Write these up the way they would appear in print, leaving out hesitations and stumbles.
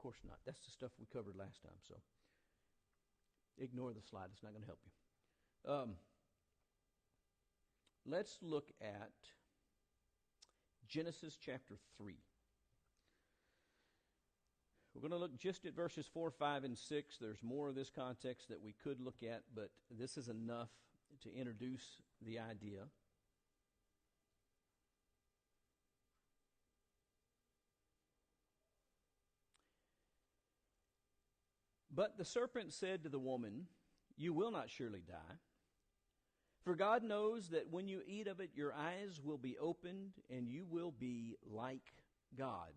course not. That's the stuff we covered last time, so ignore the slide. It's not going to help you. Let's look at Genesis chapter 3. We're going to look just at verses 4, 5, and 6. There's more of this context that we could look at, but this is enough to introduce the idea. But the serpent said to the woman, "You will not surely die. For God knows that when you eat of it, your eyes will be opened, and you will be like God,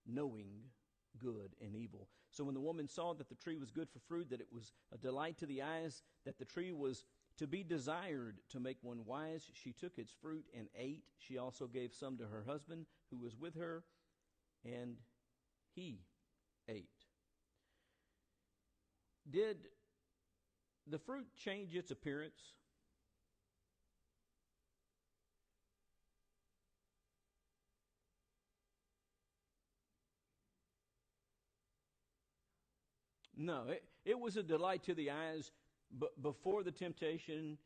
knowing good and evil." So when the woman saw that the tree was good for fruit, that it was a delight to the eyes, that the tree was to be desired to make one wise, she took its fruit and ate. She also gave some to her husband who was with her, and he ate. Did the fruit change its appearance? No, it was a delight to the eyes before the temptation,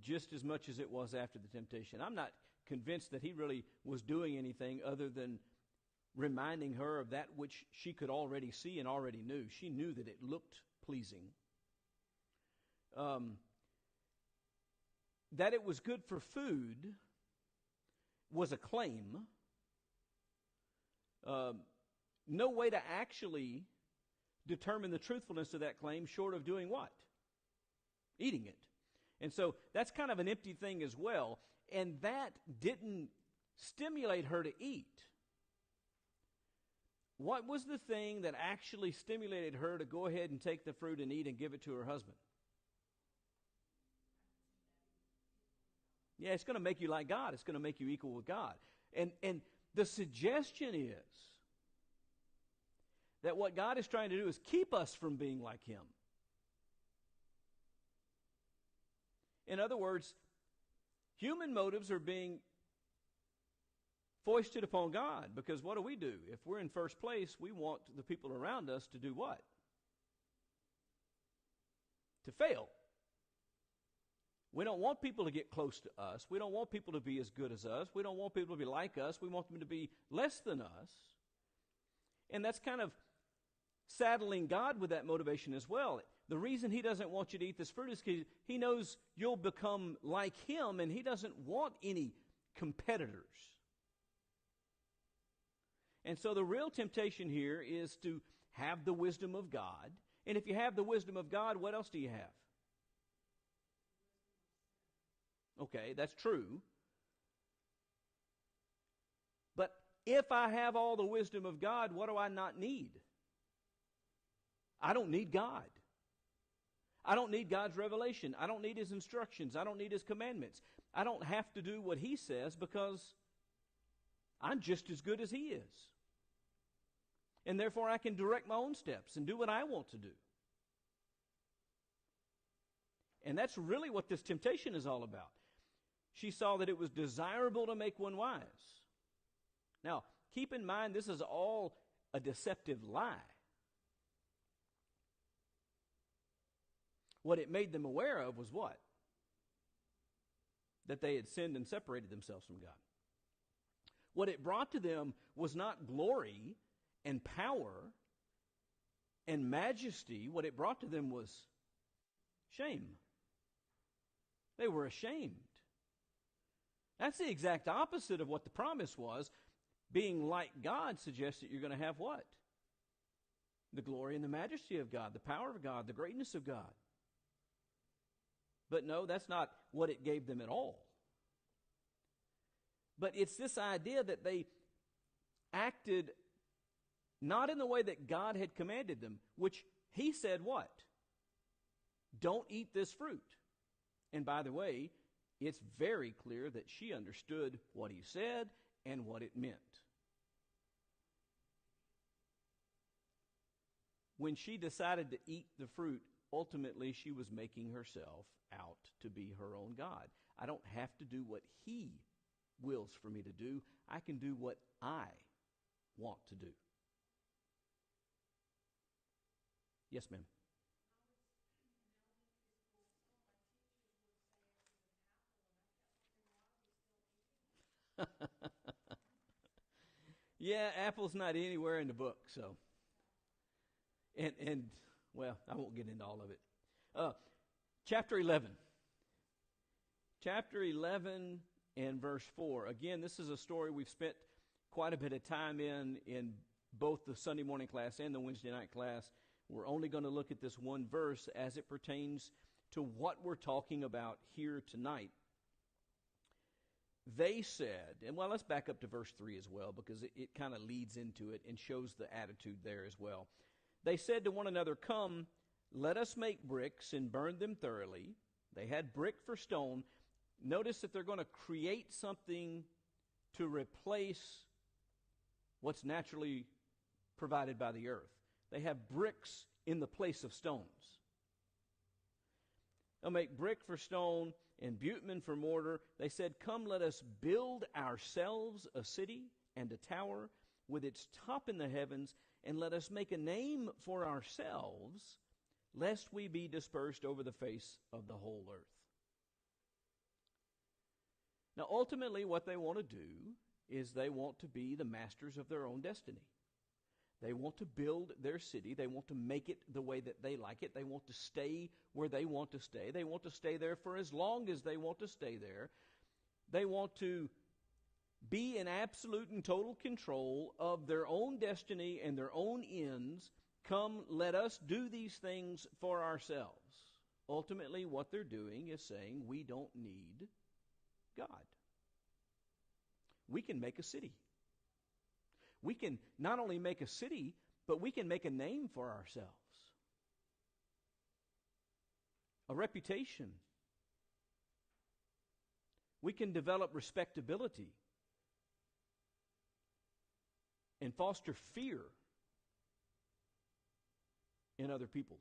just as much as it was after the temptation. I'm not convinced that he really was doing anything other than reminding her of that which she could already see and already knew. She knew that it looked pleasing. That it was good for food was a claim. No way to actually determine the truthfulness of that claim short of doing what? Eating it. And so that's kind of an empty thing as well. And that didn't stimulate her to eat. What was the thing that actually stimulated her to go ahead and take the fruit and eat and give it to her husband? Yeah, it's going to make you like God. It's going to make you equal with God. And the suggestion is that what God is trying to do is keep us from being like Him. In other words, human motives are being foisted upon God, because what do? If we're in first place, we want the people around us to do what? To fail. We don't want people to get close to us. We don't want people to be as good as us. We don't want people to be like us. We want them to be less than us. And that's kind of saddling God with that motivation as well. The reason He doesn't want you to eat this fruit is because He knows you'll become like Him, and He doesn't want any competitors. And so the real temptation here is to have the wisdom of God. And if you have the wisdom of God, what else do you have? Okay, that's true. But if I have all the wisdom of God, what do I not need? I don't need God. I don't need God's revelation. I don't need His instructions. I don't need His commandments. I don't have to do what He says because I'm just as good as He is. And therefore I can direct my own steps and do what I want to do. And that's really what this temptation is all about. She saw that it was desirable to make one wise. Now, keep in mind, this is all a deceptive lie. What it made them aware of was what? That they had sinned and separated themselves from God. What it brought to them was not glory and power and majesty. What it brought to them was shame. They were ashamed. That's the exact opposite of what the promise was. Being like God suggests that you're going to have what? The glory and the majesty of God, the power of God, the greatness of God. But no, that's not what it gave them at all. But it's this idea that they acted not in the way that God had commanded them, which He said what? Don't eat this fruit. And by the way, it's very clear that she understood what He said and what it meant. When she decided to eat the fruit, ultimately she was making herself out to be her own God. I don't have to do what He wills for me to do. I can do what I want to do. Yes, ma'am. Yeah, apple's not anywhere in the book, so. And well, I won't get into all of it. Chapter 11. Chapter 11 and verse 4. Again, this is a story we've spent quite a bit of time in both the Sunday morning class and the Wednesday night class. We're only going to look at this one verse as it pertains to what we're talking about here tonight. They said, and well, let's back up to verse 3 as well, because it kind of leads into it and shows the attitude there as well. They said to one another, "Come, let us make bricks and burn them thoroughly." They had brick for stone. Notice that they're going to create something to replace what's naturally provided by the earth. They have bricks in the place of stones. They'll make brick for stone and bitumen for mortar. They said, "Come, let us build ourselves a city and a tower with its top in the heavens, and let us make a name for ourselves, lest we be dispersed over the face of the whole earth." Now, ultimately, what they want to do is they want to be the masters of their own destiny. They want to build their city. They want to make it the way that they like it. They want to stay where they want to stay. They want to stay there for as long as they want to stay there. They want to be in absolute and total control of their own destiny and their own ends. Come, let us do these things for ourselves. Ultimately, what they're doing is saying we don't need God. We can make a city. We can not only make a city, but we can make a name for ourselves. A reputation. We can develop respectability and foster fear in other people's.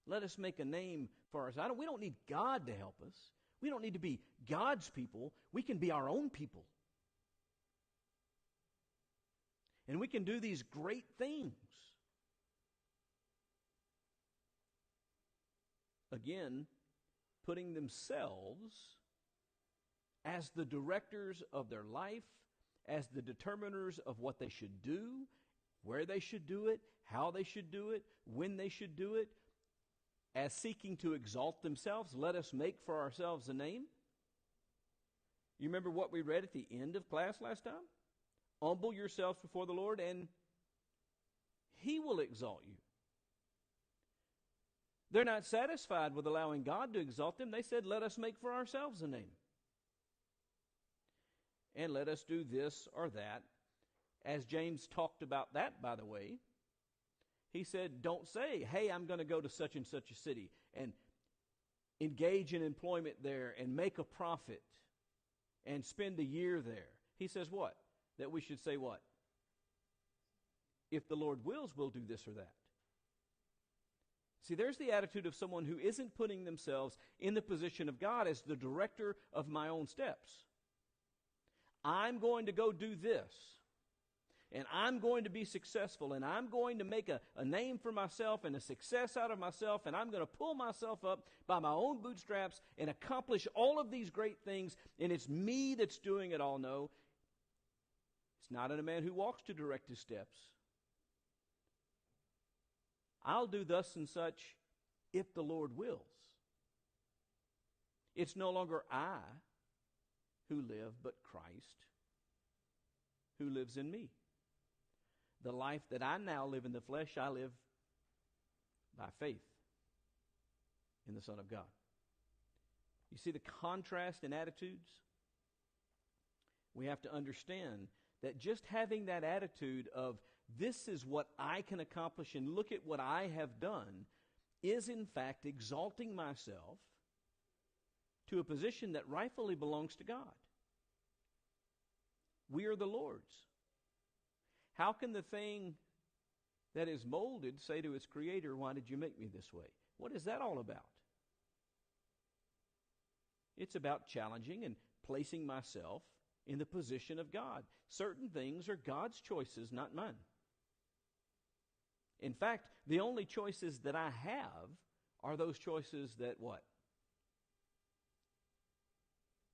Let us make a name for ourselves. We don't need God to help us. We don't need to be God's people. We can be our own people. And we can do these great things. Again, putting themselves as the directors of their life, as the determiners of what they should do, where they should do it, how they should do it, when they should do it, as seeking to exalt themselves. Let us make for ourselves a name. You remember what we read at the end of class last time? Humble yourselves before the Lord, and He will exalt you. They're not satisfied with allowing God to exalt them. They said, let us make for ourselves a name. And let us do this or that. As James talked about that, by the way, he said, don't say, hey, I'm going to go to such and such a city and engage in employment there and make a profit and spend a year there. He says what? That we should say what? If the Lord wills, we'll do this or that. See, there's the attitude of someone who isn't putting themselves in the position of God as the director of my own steps. I'm going to go do this, and I'm going to be successful, and I'm going to make a name for myself and a success out of myself, and I'm going to pull myself up by my own bootstraps and accomplish all of these great things, and it's me that's doing it all. No, it's not in a man who walks to direct his steps. I'll do thus and such if the Lord wills. It's no longer I who live, but Christ who lives in me. The life that I now live in the flesh, I live by faith in the Son of God. You see the contrast in attitudes? We have to understand that just having that attitude of this is what I can accomplish and look at what I have done is in fact exalting myself to a position that rightfully belongs to God. We are the Lord's. How can the thing that is molded say to its creator, why did you make me this way? What is that all about? It's about challenging and placing myself in the position of God. Certain things are God's choices, not mine. In fact, the only choices that I have are those choices that what?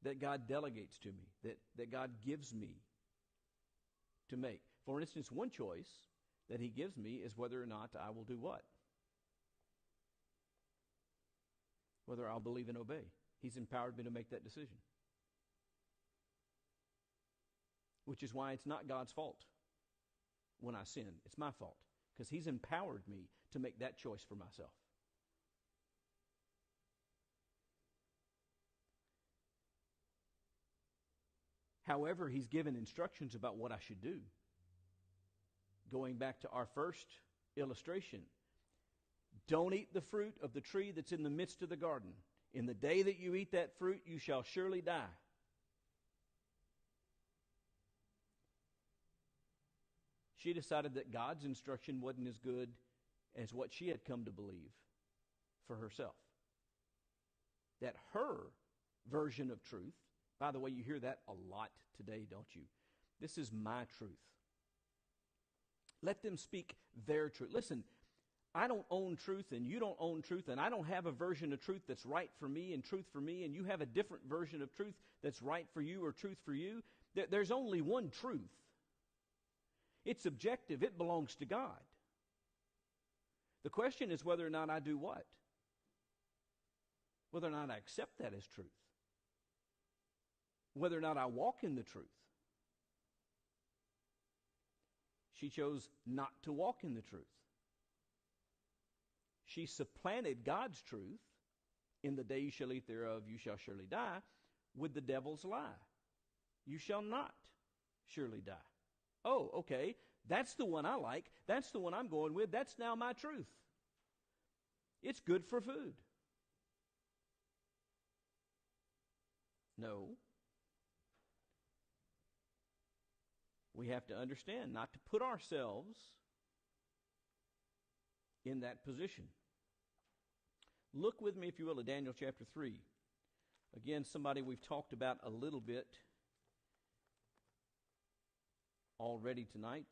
That God delegates to me, that God gives me to make. For instance, one choice that he gives me is whether or not I will do what? Whether I'll believe and obey. He's empowered me to make that decision. Which is why it's not God's fault when I sin. It's my fault. Because he's empowered me to make that choice for myself. However, he's given instructions about what I should do. Going back to our first illustration, don't eat the fruit of the tree that's in the midst of the garden. In the day that you eat that fruit, you shall surely die. She decided that God's instruction wasn't as good as what she had come to believe for herself. That her version of truth, by the way, you hear that a lot today, don't you? This is my truth. Let them speak their truth. Listen, I don't own truth and you don't own truth, and I don't have a version of truth that's right for me and truth for me, and you have a different version of truth that's right for you or truth for you. There's only one truth. It's objective. It belongs to God. The question is whether or not I do what? Whether or not I accept that as truth. Whether or not I walk in the truth. She chose not to walk in the truth. She supplanted God's truth, in the day you shall eat thereof, you shall surely die, with the devil's lie. You shall not surely die. Oh, okay, that's the one I like. That's the one I'm going with. That's now my truth. It's good for food. No. We have to understand not to put ourselves in that position. Look with me, if you will, at Daniel chapter 3. Again, somebody we've talked about a little bit already tonight.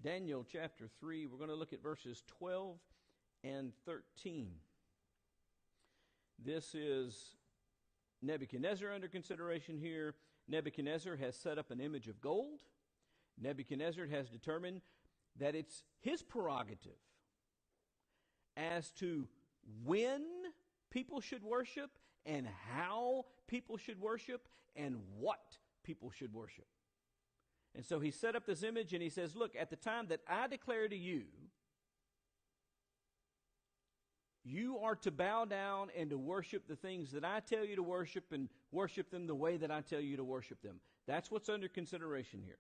Daniel chapter 3, we're going to look at verses 12 and 13. This is Nebuchadnezzar under consideration here. Nebuchadnezzar has set up an image of gold. Nebuchadnezzar has determined that it's his prerogative as to when people should worship and how people should worship and what people should worship. And so he set up this image and he says, look, at the time that I declare to you, you are to bow down and to worship the things that I tell you to worship and worship them the way that I tell you to worship them. That's what's under consideration here.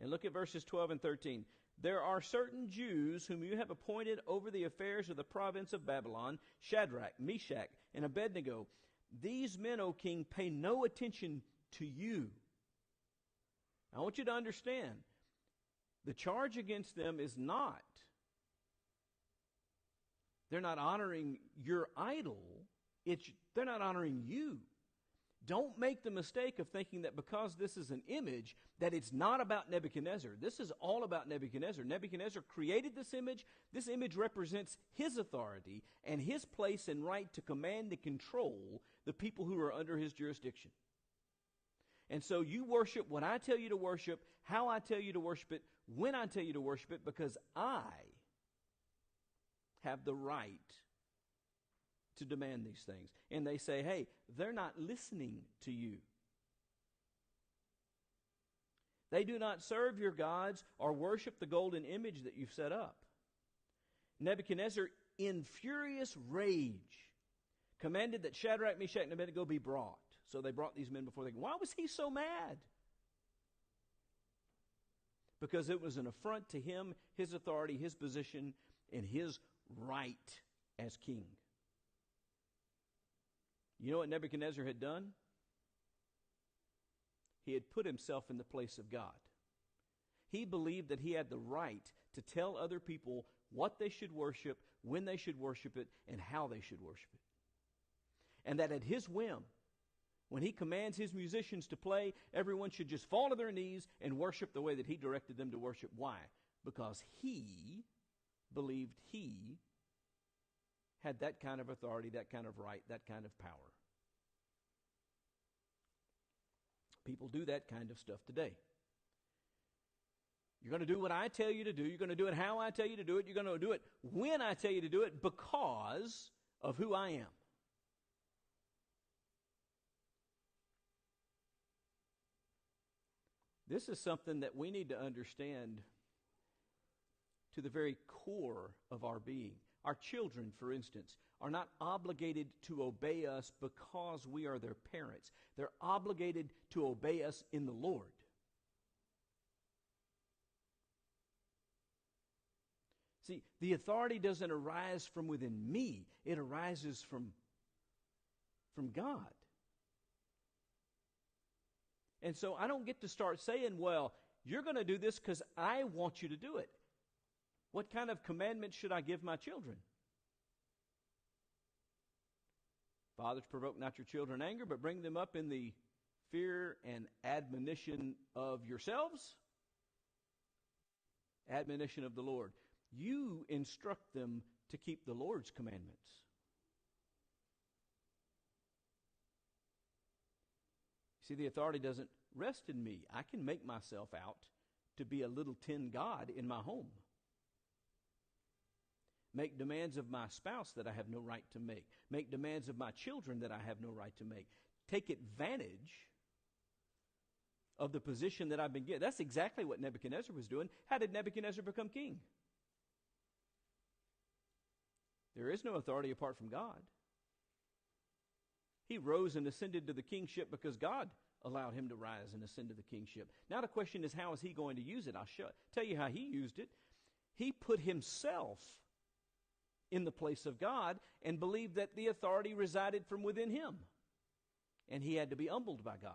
And look at verses 12 and 13. There are certain Jews whom you have appointed over the affairs of the province of Babylon, Shadrach, Meshach, and Abednego. These men, O king, pay no attention to you. I want you to understand, the charge against them is not, they're not honoring your idol, they're not honoring you. Don't make the mistake of thinking that because this is an image, that it's not about Nebuchadnezzar. This is all about Nebuchadnezzar. Nebuchadnezzar created this image. This image represents his authority and his place and right to command and control the people who are under his jurisdiction. And so you worship what I tell you to worship, how I tell you to worship it, when I tell you to worship it, because I have the right to demand these things. And they say, hey, they're not listening to you. They do not serve your gods or worship the golden image that you've set up. Nebuchadnezzar, in furious rage, commanded that Shadrach, Meshach, and Abednego be brought. So they brought these men before the king. Why was he so mad? Because it was an affront to him, his authority, his position, and his right as king. You know what Nebuchadnezzar had done? He had put himself in the place of God. He believed that he had the right to tell other people what they should worship, when they should worship it, and how they should worship it. And that at his whim, when he commands his musicians to play, everyone should just fall to their knees and worship the way that he directed them to worship. Why? Because he believed he had that kind of authority, that kind of right, that kind of power. People do that kind of stuff today. You're going to do what I tell you to do. You're going to do it how I tell you to do it. You're going to do it when I tell you to do it because of who I am. This is something that we need to understand to the very core of our being. Our children, for instance, are not obligated to obey us because we are their parents. They're obligated to obey us in the Lord. See, the authority doesn't arise from within me. It arises from God. And so I don't get to start saying, well, you're going to do this because I want you to do it. What kind of commandments should I give my children? Fathers, provoke not your children to anger, but bring them up in the fear and admonition of yourselves. Admonition of the Lord. You instruct them to keep the Lord's commandments. See, the authority doesn't rest in me. I can make myself out to be a little tin God in my home. Make demands of my spouse that I have no right to make. Make demands of my children that I have no right to make. Take advantage of the position that I've been given. That's exactly what Nebuchadnezzar was doing. How did Nebuchadnezzar become king? There is no authority apart from God. He rose and ascended to the kingship because God allowed him to rise and ascend to the kingship. Now the question is, how is he going to use it? I'll tell you how he used it. He put himself in the place of God and believed that the authority resided from within him. And he had to be humbled by God.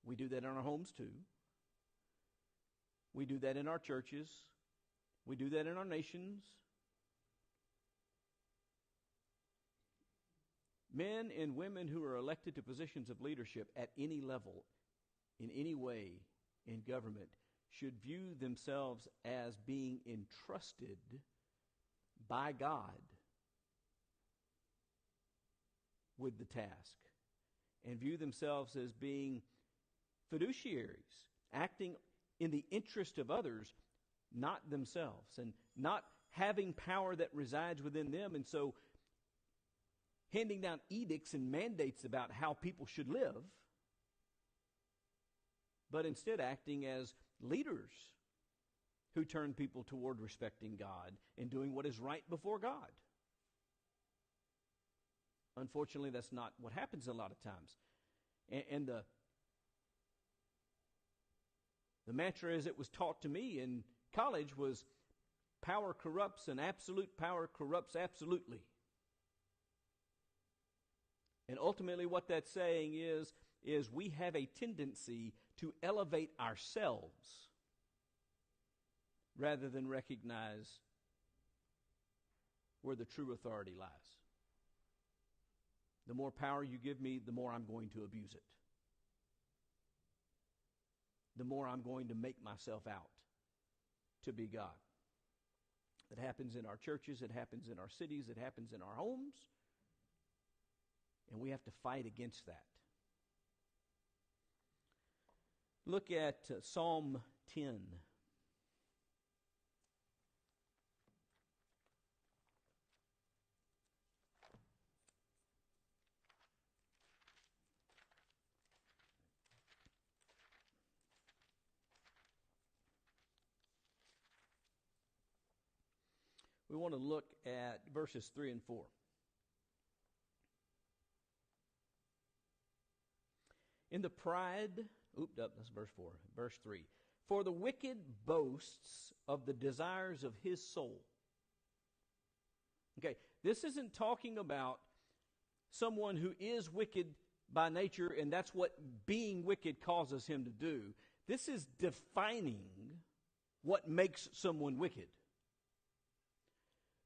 We do that in our homes too. We do that in our churches. We do that in our nations. Men and women who are elected to positions of leadership at any level, in any way in government, should view themselves as being entrusted by God with the task, and view themselves as being fiduciaries, acting in the interest of others, not themselves, and not having power that resides within them, and so handing down edicts and mandates about how people should live, but instead acting as leaders who turn people toward respecting God and doing what is right before God. Unfortunately, that's not what happens a lot of times. And the mantra as it was taught to me in college was, power corrupts and absolute power corrupts absolutely. And ultimately what that's saying is we have a tendency to elevate ourselves rather than recognize where the true authority lies. The more power you give me, the more I'm going to abuse it. The more I'm going to make myself out to be God. It happens in our churches, it happens in our cities, it happens in our homes. And we have to fight against that. Look at Psalm 10. We want to look at verses 3 and 4. In the pride, that's verse 4. Verse 3. For the wicked boasts of the desires of his soul. Okay, this isn't talking about someone who is wicked by nature and that's what being wicked causes him to do. This is defining what makes someone wicked.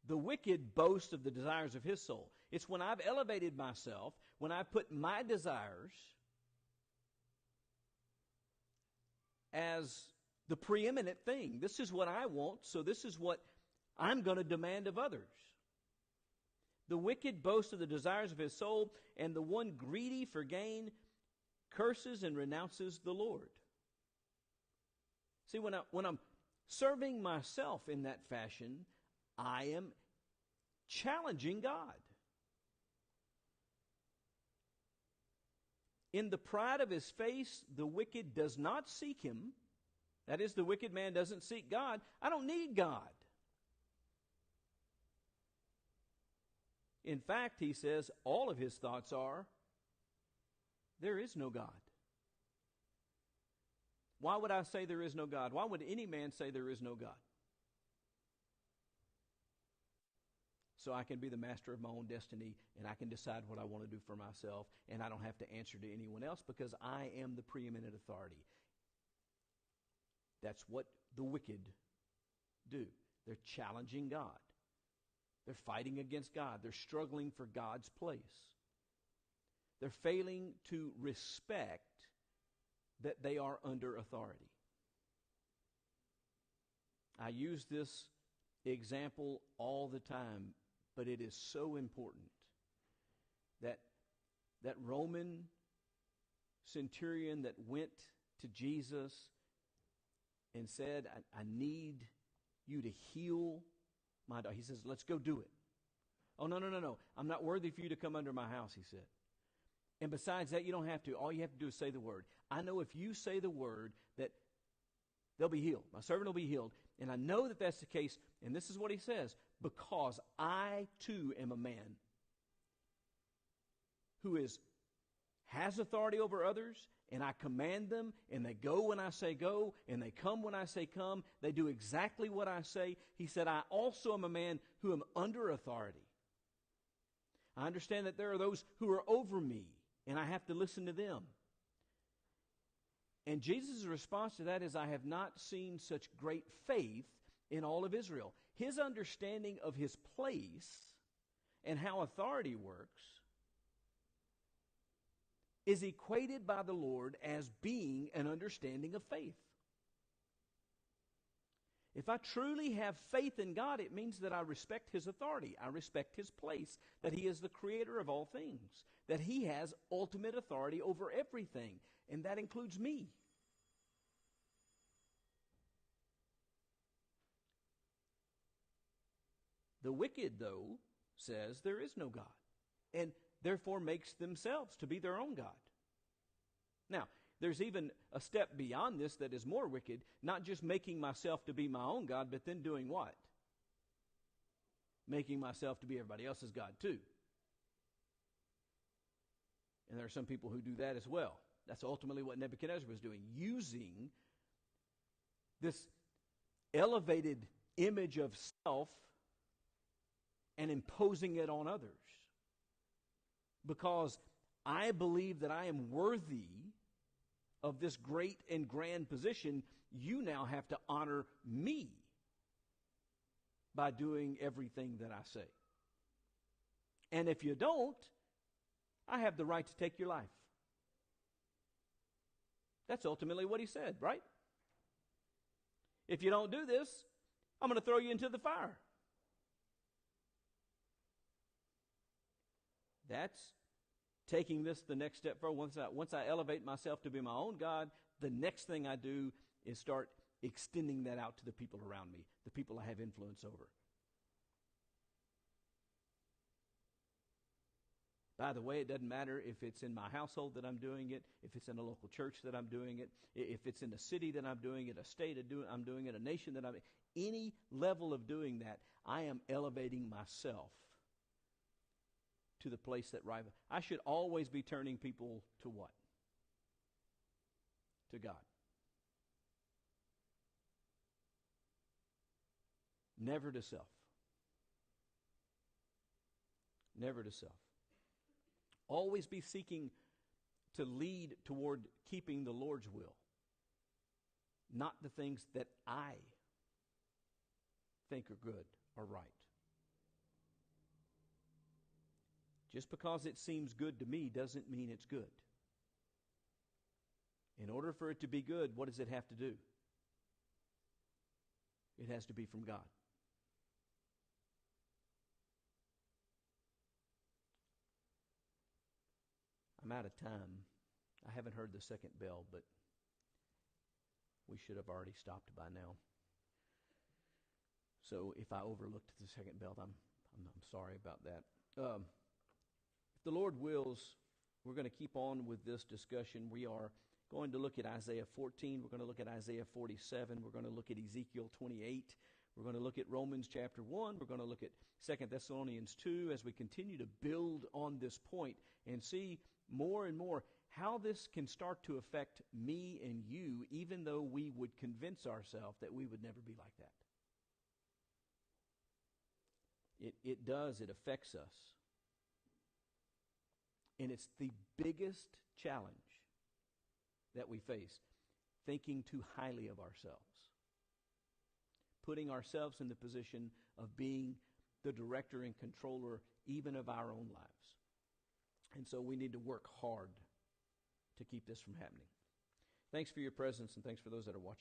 The wicked boast of the desires of his soul. It's when I've elevated myself, when I put my desires as the preeminent thing. This is what I want, so this is what I'm going to demand of others. The wicked boasts of the desires of his soul, and the one greedy for gain curses and renounces the Lord. See, when I'm serving myself in that fashion, I am challenging God. In the pride of his face, the wicked does not seek him. That is, the wicked man doesn't seek God. I don't need God. In fact, he says, all of his thoughts are, there is no God. Why would I say there is no God? Why would any man say there is no God? So I can be the master of my own destiny, and I can decide what I want to do for myself, and I don't have to answer to anyone else because I am the preeminent authority. That's what the wicked do. They're challenging God. They're fighting against God. They're struggling for God's place. They're failing to respect that they are under authority. I use this example all the time, but it is so important that Roman centurion that went to Jesus and said, I need you to heal my daughter. He says, let's go do it. Oh, no. I'm not worthy for you to come under my house, he said. And besides that, you don't have to. All you have to do is say the word. I know if you say the word that they'll be healed. My servant will be healed. And I know that that's the case. And this is what he says. Because I too am a man who has authority over others, and I command them, and they go when I say go, and they come when I say come. They do exactly what I say. He said, I also am a man who am under authority. I understand that there are those who are over me, and I have to listen to them. And Jesus' response to that is, I have not seen such great faith in all of Israel. His understanding of his place and how authority works is equated by the Lord as being an understanding of faith. If I truly have faith in God, it means that I respect his authority. I respect his place, that he is the creator of all things, that he has ultimate authority over everything, and that includes me. The wicked, though, says there is no God, and therefore makes themselves to be their own God. Now, there's even a step beyond this that is more wicked, not just making myself to be my own God, but then doing what? Making myself to be everybody else's God too. And there are some people who do that as well. That's ultimately what Nebuchadnezzar was doing, using this elevated image of self and imposing it on others. Because I believe that I am worthy of this great and grand position, you now have to honor me by doing everything that I say. And if you don't, I have the right to take your life. That's ultimately what he said, right? If you don't do this, I'm going to throw you into the fire. That's taking this the next step forward. Once I elevate myself to be my own God, the next thing I do is start extending that out to the people around me, the people I have influence over. By the way, it doesn't matter if it's in my household that I'm doing it, if it's in a local church that I'm doing it, if it's in a city that I'm doing it, a state I'm doing it, a nation that any level of doing that, I am elevating myself to the place that rival. I should always be turning people to what? To God. Never to self. Never to self. Always be seeking to lead toward keeping the Lord's will, not the things that I think are good or right. Just because it seems good to me doesn't mean it's good. In order for it to be good, what does it have to do? It has to be from God. I'm out of time. I haven't heard the second bell, but we should have already stopped by now. So if I overlooked the second bell, I'm sorry about that. If the Lord wills, we're going to keep on with this discussion. We are going to look at Isaiah 14. We're going to look at Isaiah 47. We're going to look at Ezekiel 28. We're going to look at Romans chapter 1. We're going to look at 2 Thessalonians 2 as we continue to build on this point and see more and more how this can start to affect me and you, even though we would convince ourselves that we would never be like that. It does. It affects us. And it's the biggest challenge that we face, thinking too highly of ourselves. Putting ourselves in the position of being the director and controller even of our own lives. And so we need to work hard to keep this from happening. Thanks for your presence, and thanks for those that are watching.